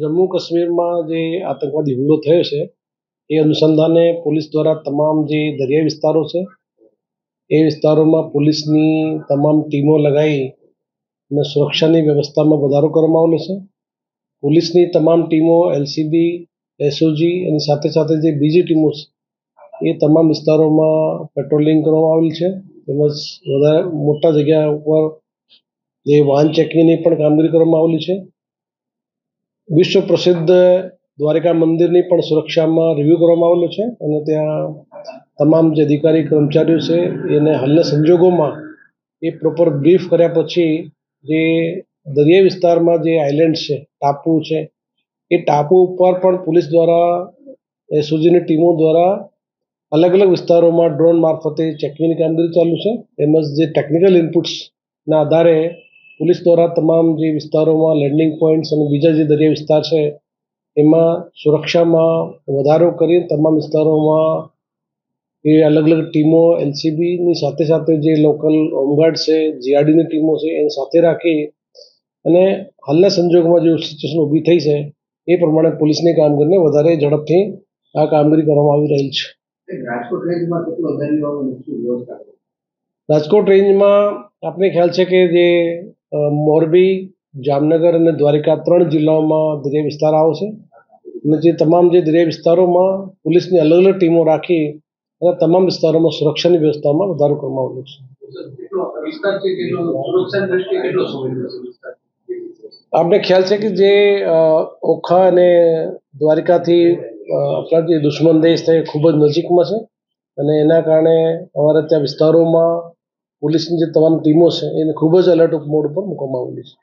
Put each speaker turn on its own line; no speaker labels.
જમ્મુ કાશ્મીરમાં જે આતંકવાદી હુમલો થયો છે એ અનુસંધાને પોલીસ દ્વારા તમામ જે દરિયાઈ વિસ્તારો છે એ વિસ્તારોમાં પોલીસની તમામ ટીમો લગાવી અને સુરક્ષાની વ્યવસ્થામાં વધારો કરવામાં આવેલો છે. પોલીસની તમામ ટીમો એલસીબી, એસઓજી અને સાથે સાથે જે બીજી ટીમો છે એ તમામ વિસ્તારોમાં પેટ્રોલિંગ કરવામાં આવેલ છે. તેમજ વધારે મોટા જગ્યા ઉપર જે વાહન ચેકિંગની પણ કામગીરી કરવામાં આવેલી છે. વિશ્વ પ્રસિદ્ધ દ્વારિકા મંદિરની પણ સુરક્ષામાં રિવ્યૂ કરવામાં આવેલો છે અને ત્યાં તમામ જે અધિકારી કર્મચારીઓ છે એને હાલના સંજોગોમાં એ પ્રોપર બ્રીફ કર્યા પછી જે દરિયાઈ વિસ્તારમાં જે આઇલેન્ડ છે, ટાપુ છે, એ ટાપુ ઉપર પણ પોલીસ દ્વારા એસઓજીની ટીમો દ્વારા અલગ અલગ વિસ્તારોમાં ડ્રોન મારફતે ચેકિંગની કામગીરી ચાલુ છે. તેમજ જે ટેકનિકલ ઇનપુટ્સના આધારે પોલીસ દ્વારા તમામ જે વિસ્તારોમાં લેન્ડિંગ પોઈન્ટ્સ અને બીજા જે દરિયા વિસ્તાર છે એમાં સુરક્ષામાં વધારો કરી તમામ વિસ્તારોમાં એ અલગ અલગ ટીમો એલસીબીની સાથે સાથે જે લોકલ હોમગાર્ડ છે, જીઆરડીની ટીમો છે એને સાથે રાખી અને હાલના સંજોગોમાં જે સિચ્યુએશન ઊભી થઈ છે એ પ્રમાણે પોલીસની કામગીરીને વધારે ઝડપથી આ કામગીરી કરવામાં આવી રહી છે. રાજકોટ રેન્જમાં આપને ખ્યાલ છે કે જે મોરબી, જામનગર અને દ્વારિકા 3 જિલ્લાઓમાં દરિયાઈ વિસ્તાર આવે છે અને જે તમામ જે દરિયાઈ વિસ્તારોમાં પોલીસની અલગ અલગ ટીમો રાખી અને તમામ વિસ્તારોમાં સુરક્ષાની વ્યવસ્થામાં વધારો કરવામાં આવ્યો છે. આપને ખ્યાલ છે કે જે ઓખા અને દ્વારિકાથી આપણા જે દુશ્મન દેશ છે એ ખૂબ જ નજીકમાં છે અને એના કારણે અમારે ત્યાં વિસ્તારોમાં પોલીસની જે તમામ ટીમો છે એને ખૂબ જ એલર્ટ મોડ ઉપર મૂકવામાં આવેલી છે.